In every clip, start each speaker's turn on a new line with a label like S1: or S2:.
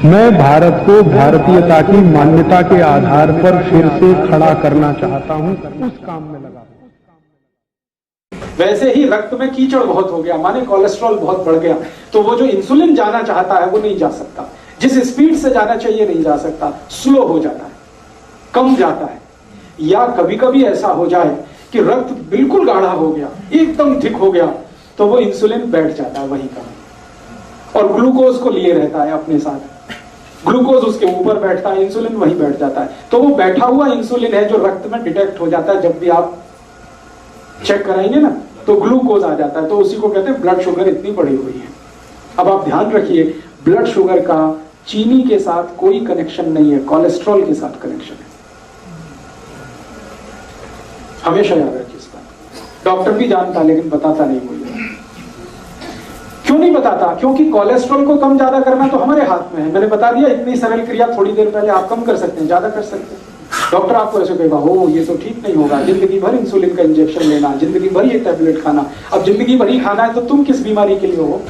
S1: मैं भारत को भारतीयता की मान्यता के आधार पर फिर से खड़ा करना चाहता हूं, उस काम में लगा।
S2: वैसे ही रक्त में कीचड़ बहुत हो गया, माने कोलेस्ट्रॉल बहुत बढ़ गया, तो वो जो इंसुलिन जाना चाहता है वो नहीं जा सकता, जिस स्पीड से जाना चाहिए नहीं जा सकता, स्लो हो जाता है, कम जाता है। या कभी कभी ऐसा हो जाए कि रक्त बिल्कुल गाढ़ा हो गया, एकदम थिक हो गया, तो वो इंसुलिन बैठ जाता है वहीं का, और ग्लूकोज को लिए रहता है अपने साथ, ग्लूकोज उसके ऊपर बैठता है, इंसुलिन वहीं बैठ जाता है। तो वो बैठा हुआ इंसुलिन है जो रक्त में डिटेक्ट हो जाता है, जब भी आप चेक कराएंगे ना तो ग्लूकोज आ जाता है, तो उसी को कहते हैं ब्लड शुगर इतनी बढ़ी हुई है। अब आप ध्यान रखिए, ब्लड शुगर का चीनी के साथ कोई कनेक्शन नहीं है, कोलेस्ट्रॉल के साथ कनेक्शन है, हमेशा याद रखिए इस बात। डॉक्टर भी जानता लेकिन बताता नहीं कोई। क्यों नहीं बताता? क्योंकि कोलेस्ट्रॉल को कम ज्यादा करना तो हमारे हाथ में है। मैंने बता दिया, इतनी सरल क्रिया थोड़ी देर पहले, आप कम कर सकते हैं, ज्यादा कर सकते हैं। डॉक्टर आपको ऐसे कहेगा, हो ये तो ठीक नहीं होगा, जिंदगी भर इंसुलिन का इंजेक्शन लेना, जिंदगी भर ये टैबलेट खाना। अब जिंदगी भर ही खाना है तो तुम किस बीमारी के लिए हो?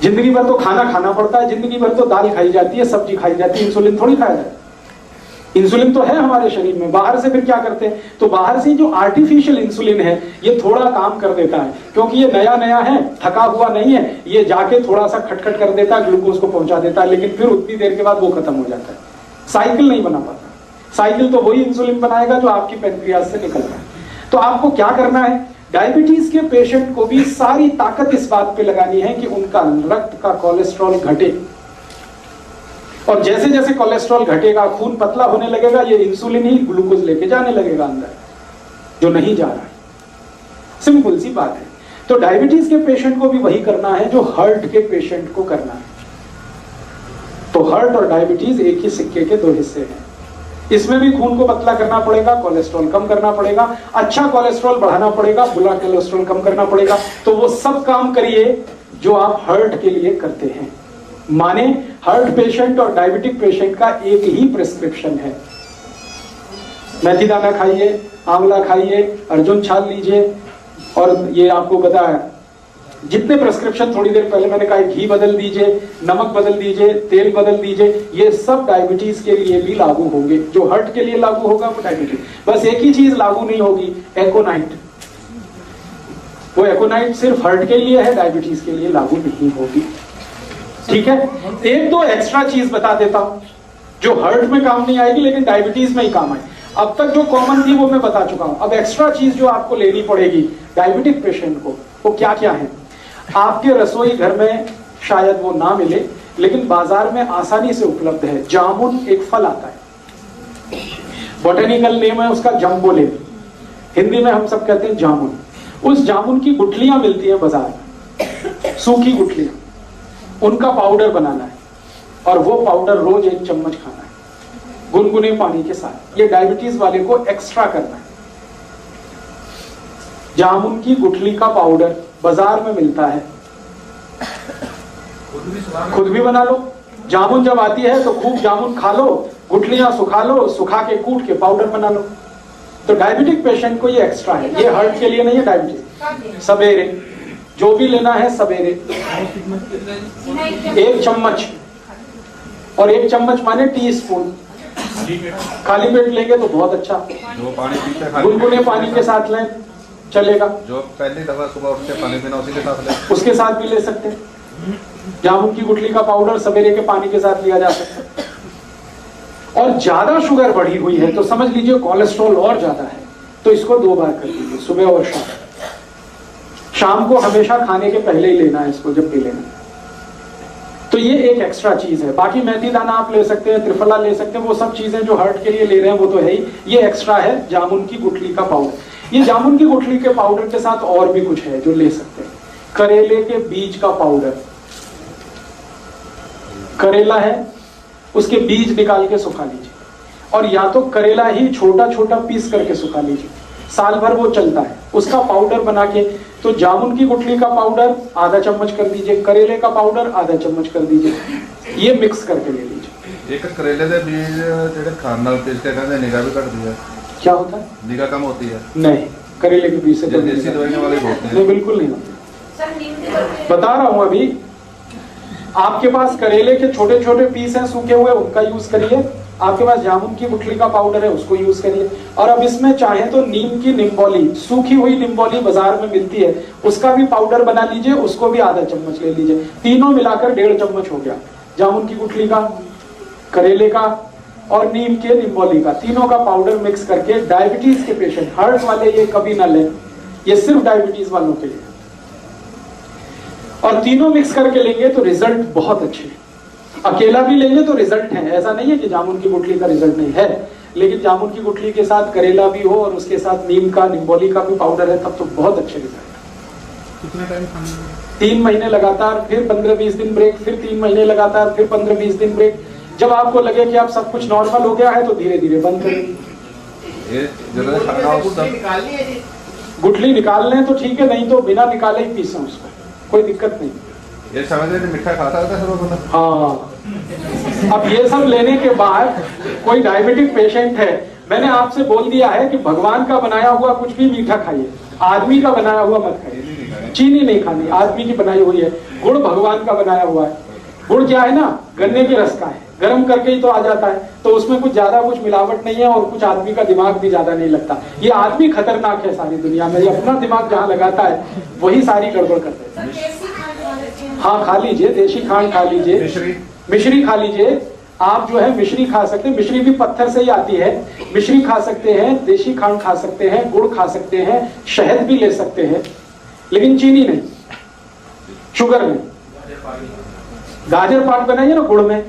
S2: जिंदगी भर तो खाना खाना पड़ता है, जिंदगी भर तो दाल खाई जाती है, सब्जी खाई जाती है, इंसुलिन थोड़ी खाया जाता है। इंसुलिन तो है हमारे शरीर में, बाहर से फिर क्या करते हैं? तो बाहर से जो आर्टिफिशियल इंसुलिन है ये थोड़ा काम कर देता है, क्योंकि ये नया नया है, थका हुआ नहीं है, ये जाके थोड़ा सा खटखट कर देता है, ग्लूकोज को पहुंचा देता है, लेकिन फिर उतनी देर के बाद वो खत्म हो जाता है। साइकिल नहीं बना पाता। साइकिल तो वही इंसुलिन बनाएगा जो आपकी पैनक्रियाज से निकल रहा है। तो आपको क्या करना है? डायबिटीज के पेशेंट को भी सारी ताकत इस बात पे लगानी है कि उनका रक्त का कोलेस्ट्रॉल घटे, और जैसे जैसे कोलेस्ट्रॉल घटेगा, खून पतला होने लगेगा, ये इंसुलिन ही ग्लूकोज लेके जाने लगेगा अंदर, जो नहीं जा रहा है। सिंपल सी बात है। तो डायबिटीज के पेशेंट को भी वही करना है जो हार्ट के पेशेंट को करना है। तो हार्ट और डायबिटीज एक ही सिक्के के दो हिस्से हैं। इसमें भी खून को पतला करना पड़ेगा, कोलेस्ट्रॉल कम करना पड़ेगा, अच्छा कोलेस्ट्रॉल बढ़ाना पड़ेगा, बुरा कोलेस्ट्रॉल कम करना पड़ेगा। तो वो सब काम करिए जो आप हार्ट के लिए करते हैं। माने हार्ट पेशेंट और डायबिटिक पेशेंट का एक ही प्रिस्क्रिप्शन है। मेथी दाना खाइए, आंवला खाइए, अर्जुन छाल लीजिए, और ये आपको पता है जितने प्रिस्क्रिप्शन थोड़ी देर पहले मैंने कहा, घी बदल दीजिए, नमक बदल दीजिए, तेल बदल दीजिए, ये सब डायबिटीज के लिए भी लागू होंगे। जो हार्ट के लिए लागू होगा वो डायबिटीज। बस एक ही चीज लागू नहीं होगी, एकोनाइट। वो एकोनाइट सिर्फ हार्ट के लिए है, डायबिटीज के लिए लागू नहीं होगी। ठीक है? एक दो एक्स्ट्रा चीज बता देता हूं जो हार्ट में काम नहीं आएगी लेकिन डायबिटीज में ही काम आए। अब तक जो कॉमन थी वो मैं बता चुका हूं। अब एक्स्ट्रा चीज जो आपको लेनी पड़ेगी डायबिटिक पेशेंट को, वो क्या क्या है? आपके रसोई घर में शायद वो ना मिले, लेकिन बाजार में आसानी से उपलब्ध है। जामुन एक फल आता है, बोटेनिकल नेम है उसका जम्बोलेब, हिंदी में हम सब कहते हैं जामुन। उस जामुन की गुठलियां मिलती है बाजार में, सूखी गुठलियां, उनका पाउडर बनाना है, और वो पाउडर रोज 1 चम्मच खाना है गुनगुने पानी के साथ। ये डायबिटीज वाले को एक्स्ट्रा करना है। जामुन की गुठली का पाउडर बाजार में मिलता है, खुद भी बना लो। जामुन जब आती है तो खूब जामुन खा लो, गुठलियां सुखा लो, सुखा के कूट के पाउडर बना लो। तो डायबिटिक पेशेंट को ये एक्स्ट्रा है, ये हार्ट के लिए नहीं है। डायबिटीज सवेरे जो भी लेना है, सवेरे 1 चम्मच, और 1 चम्मच माने टीस्पून। खाली पेट लेंगे तो बहुत अच्छा, गुनगुने पानी के साथ लें चलेगा। जो पहली दफा सुबह उठ के पानी पीना उसी के साथ ले, उसके साथ भी ले सकते हैं। जामुन की गुठली का पाउडर सवेरे के पानी के साथ लिया जा सकता है। और ज्यादा शुगर बढ़ी हुई है तो समझ लीजिए कोलेस्ट्रॉल और ज्यादा है, तो इसको 2 बार कर लीजिए, सुबह और शाम। शाम को हमेशा खाने के पहले ही लेना है इसको, जब भी लेना। तो ये एक एक्स्ट्रा चीज है। बाकी मेथी दाना आप ले सकते हैं, त्रिफला ले सकते हैं, वो सब चीजें जो हार्ट के लिए ले रहे हैं वो तो है ही। ये एक्स्ट्रा है जामुन की गुठली का पाउडर। ये जामुन की गुठली के पाउडर के साथ और भी कुछ है जो ले सकते हैं। करेले के बीज का पाउडर, करेला है उसके बीज निकाल के सुखा लीजिए, और या तो करेला ही छोटा छोटा पीस करके सुखा लीजिए, साल भर वो चलता है। उसका पाउडर बना के, तो जामुन की गुठली का पाउडर आधा चम्मच कर दीजिए, करेले का पाउडर आधा चम्मच कर दीजिए, ये मिक्स करके ले लीजिए।
S3: एक करेले के बीज जेडे खान नाल पीस के खाने निगाह भी घटती है।
S2: क्या होता है?
S3: निगाह कम होती है।
S2: नहीं, करेले के बीज से तो
S3: देसी दवाइयां वाले होते हैं।
S2: नहीं, बिल्कुल नहीं होते। बता रहा हूं अभी, आपके पास करेले के छोटे छोटे पीस हैं सूखे हुए, उनका यूज करिए। आपके पास जामुन की गुठली का पाउडर है, उसको यूज करिए। और अब इसमें चाहे तो नीम की निम्बोली, सूखी हुई निम्बोली बाजार में मिलती है, उसका भी पाउडर बना लीजिए, उसको भी आधा चम्मच ले लीजिए। तीनों मिलाकर 1.5 चम्मच हो गया। जामुन की गुठली का, करेले का और नीम के निम्बोली का, तीनों का पाउडर मिक्स करके डायबिटीज के पेशेंट, हार्ट वाले ये कभी ना लें, ये सिर्फ डायबिटीज वालों के लिए। और तीनों मिक्स करके लेंगे तो रिजल्ट बहुत अच्छे हैं। अकेला भी लेंगे तो रिजल्ट है, ऐसा नहीं है कि जामुन की गुठली का रिजल्ट नहीं है, लेकिन जामुन की गुठली के साथ करेला भी हो और उसके साथ नीम का, निम्बोली का भी पाउडर है, तब तो बहुत अच्छे रिजल्ट।
S1: कितना टाइम खाना?
S2: 3 महीने लगातार, फिर 15-20 दिन ब्रेक, फिर 3 महीने लगातार, फिर 15-20 दिन ब्रेक। जब आपको लगे कि आप सब कुछ नॉर्मल हो गया है तो धीरे धीरे बंद करें। गुठली निकाल लें तो ठीक है, नहीं तो बिना निकाले ही पीसें उसको, कोई दिक्कत नहीं।
S3: ये समझ रहे मिठा खाता था सब लोगों ने।
S2: हाँ, अब ये सब लेने के बाद कोई डायबिटिक पेशेंट है, मैंने आपसे बोल दिया है कि भगवान का बनाया हुआ कुछ भी मीठा खाइए, आदमी का बनाया हुआ मत खाइए। चीनी नहीं खानी, आदमी की बनाई हुई है। गुड़ भगवान का बनाया हुआ है। गुड़ क्या है ना, गन्ने के रस का है, गर्म करके ही तो आ जाता है, तो उसमें कुछ ज्यादा कुछ मिलावट नहीं है और कुछ आदमी का दिमाग भी ज्यादा नहीं लगता। ये आदमी खतरनाक है सारी दुनिया में, ये अपना दिमाग जहाँ लगाता है वही सारी गड़बड़ कर देता है। हाँ, खा लीजिए, देशी खांड खा लीजिए, मिश्री खा लीजिए। आप जो है मिश्री खा सकते हैं, मिश्री भी पत्थर से ही आती है। मिश्री खा सकते हैं, देशी खांड खा सकते हैं, गुड़ खा सकते हैं, शहद भी ले सकते हैं, लेकिन चीनी नहीं, शुगर नहीं। गाजर पाक बनाइए ना गुड़ में,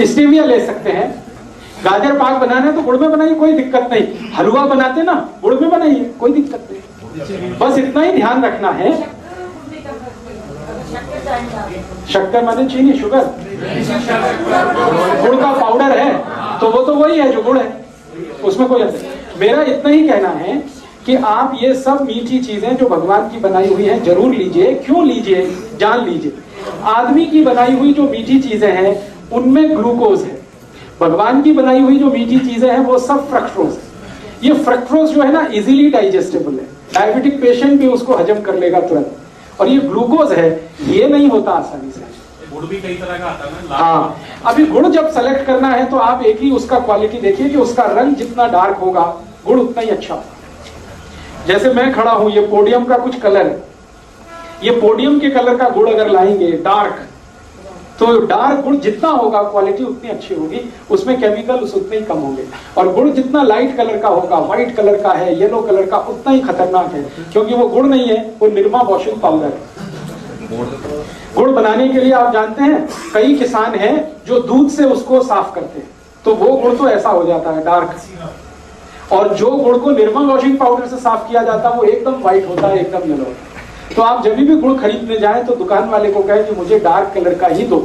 S2: स्टीविया ले सकते हैं। गाजर पाक बनाना है तो गुड़ में बनाइए, कोई दिक्कत नहीं। हलवा बनाते ना, गुड़ में बनाइए, कोई दिक्कत नहीं। बस इतना ही ध्यान रखना है। शक्कर माने चीनी, शुगर, गुड़ का पाउडर है तो वो तो वही है जो गुड़ है, उसमें कोई अंतर। मेरा इतना ही कहना है कि आप ये सब मीठी चीजें जो भगवान की बनाई हुई हैं जरूर लीजिए। क्यों लीजिए, जान लीजिए। आदमी की बनाई हुई जो मीठी चीजें हैं उनमें ग्लूकोज है, भगवान की बनाई हुई जो मीठी चीजें हैं वो सब फ्रक्टोज है। ये फ्रक्टोज जो है ना इजीली डाइजेस्टेबल है, डायबिटिक पेशेंट भी उसको हजम कर लेगा तुरंत। और ये ग्लूकोज है, ये नहीं होता आसानी से।
S4: गुड़ भी कई तरह का आता है ना।
S2: हाँ, अभी गुड़ जब सेलेक्ट करना है तो आप एक ही उसका क्वालिटी देखिए कि उसका रंग जितना डार्क होगा गुड़ उतना ही अच्छा होगा। जैसे मैं खड़ा हूं, ये पोडियम का कुछ कलर है, ये पोडियम के कलर का गुड़ अगर लाएंगे डार्क, तो डार्क गुड़ जितना होगा क्वालिटी उतनी अच्छी होगी, उसमें केमिकल्स उतने ही कम होंगे। और गुड़ जितना लाइट कलर का होगा, व्हाइट कलर का है, येलो कलर का, उतना ही खतरनाक है, क्योंकि वो गुड़ नहीं है, वो निरमा वॉशिंग पाउडर है। गुड़ बनाने के लिए आप जानते हैं कई किसान हैं जो दूध से उसको साफ करते हैं, तो वो गुड़ तो ऐसा हो जाता है डार्क। और जो गुड़ को निरमा वॉशिंग पाउडर से साफ किया जाता है वो एकदम व्हाइट होता है, एकदम येलो होता है। तो आप जब भी गुड़ खरीदने जाएं तो दुकान वाले को कहे कि मुझे डार्क कलर का ही दो।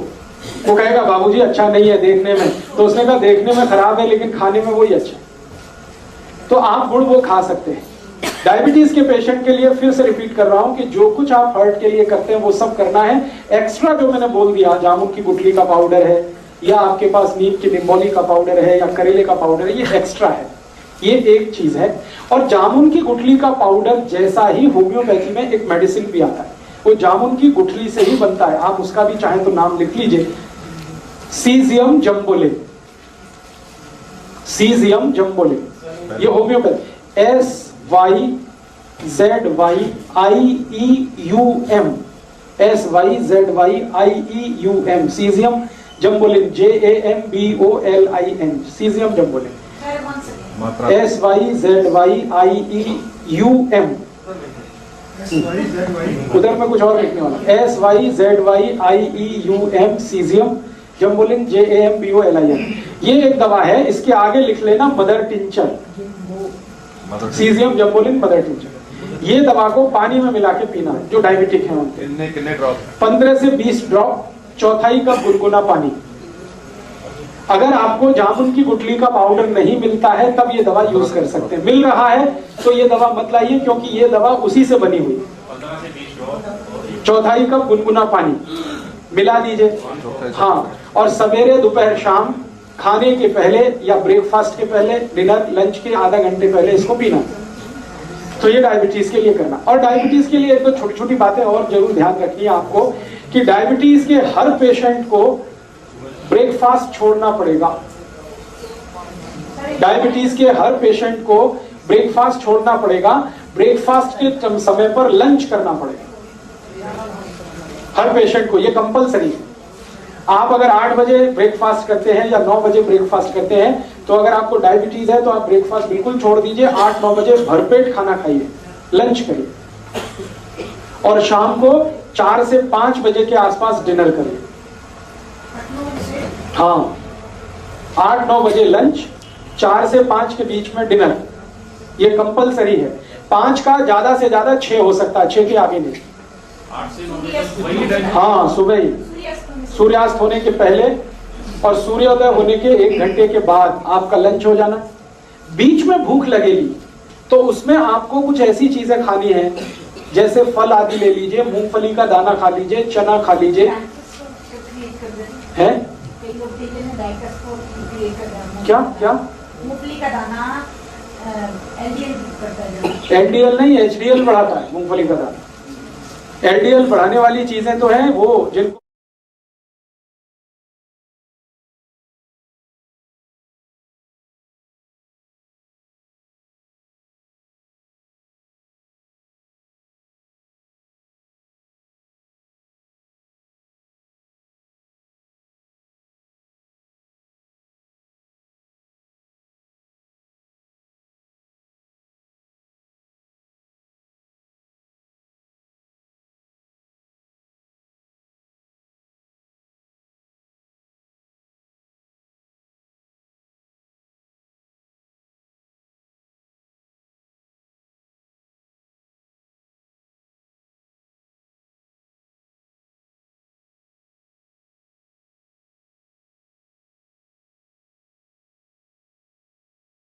S2: वो कहेगा बाबूजी अच्छा नहीं है देखने में, तो उसने कहा देखने में खराब है लेकिन खाने में वही अच्छा है। तो आप गुड़ वो खा सकते हैं। डायबिटीज के पेशेंट के लिए फिर से रिपीट कर रहा हूं कि जो कुछ आप हार्ट के लिए करते हैं वो सब करना है। एक्स्ट्रा जो मैंने बोल दिया, जामुन की गुठली का पाउडर है, या आपके पास नीम की निम्बोली का पाउडर है, या करेले का पाउडर है, ये एक्स्ट्रा है, ये एक चीज है। और जामुन की गुठली का पाउडर जैसा ही होम्योपैथी में एक मेडिसिन भी आता है, वो जामुन की गुठली से ही बनता है। आप उसका भी चाहे तो नाम लिख लीजिए, सीजियम जम्बोले, सीजियम जम्बोले। ये होम्योपैथी, SYZYIEUM, SYZYIEUM, सीजियम जम्बोलिन, JAMBOLIN, सीजियम जम्बोलिन, SYZYIEUM। उधर में कुछ और लिखने वाला, SYZYIEUM, सीजियम जम्बोलिन, JAMBOLIN। ये एक दवा है, इसके आगे लिख लेना मदर टिंचर, सीजियम जम्बोलिन मदर टिंचर। ये दवा को पानी में मिला के पीना है जो डायबिटिक है उनके।
S3: कितने ड्रॉप?
S2: 15 से 20 ड्रॉप, चौथाई कप गुनगुना पानी। अगर आपको जामुन की गुठली का पाउडर नहीं मिलता है तब ये दवा यूज कर सकते हैं। मिल रहा है तो ये दवा मत लाइए, क्योंकि ये दवा उसी से बनी हुई।
S4: 15 से 20 ड्रॉप,
S2: चौथाई कप गुनगुना पानी मिला दीजिए। हाँ, और सवेरे दोपहर शाम खाने के पहले या ब्रेकफास्ट के पहले, डिनर लंच के आधा घंटे पहले इसको पीना। तो ये डायबिटीज के लिए करना। और डायबिटीज के लिए एक तो छोटी छोटी बातें और जरूर ध्यान रखनी है आपको कि डायबिटीज के हर पेशेंट को ब्रेकफास्ट छोड़ना पड़ेगा। डायबिटीज के हर पेशेंट को ब्रेकफास्ट छोड़ना पड़ेगा, ब्रेकफास्ट के समय पर लंच करना पड़ेगा हर पेशेंट को, ये कंपलसरी है। आप अगर 8 बजे ब्रेकफास्ट करते हैं या 9 बजे ब्रेकफास्ट करते हैं, तो अगर आपको डायबिटीज है तो आप ब्रेकफास्ट बिल्कुल छोड़ दीजिए, 8-9 बजे भरपेट खाना खाइए, लंच करिए और शाम को 4 से 5 बजे के आसपास डिनर करिए। हाँ, 8-9 बजे लंच, 4 से 5 के बीच में डिनर, ये कंपलसरी है। 5 का ज्यादा से ज्यादा 6 हो सकता है, 6 के आगे नहीं।
S4: 8 से 9 तक वही टाइम।
S2: हाँ, सुबह ही, सूर्यास्त होने के पहले और सूर्योदय होने के 1 घंटे के बाद आपका लंच हो जाना। बीच में भूख लगेगी तो उसमें आपको कुछ ऐसी चीजें खानी है, जैसे फल आदि ले लीजिए, मूंगफली का दाना खा लीजिए, चना खा लीजिए। है क्या क्या
S5: मूंगफली का दाना
S2: एलडीएल नहीं, एचडीएल बढ़ाता है मूंगफली का दाना। एलडीएल बढ़ाने वाली चीजें तो हैं वो जिनको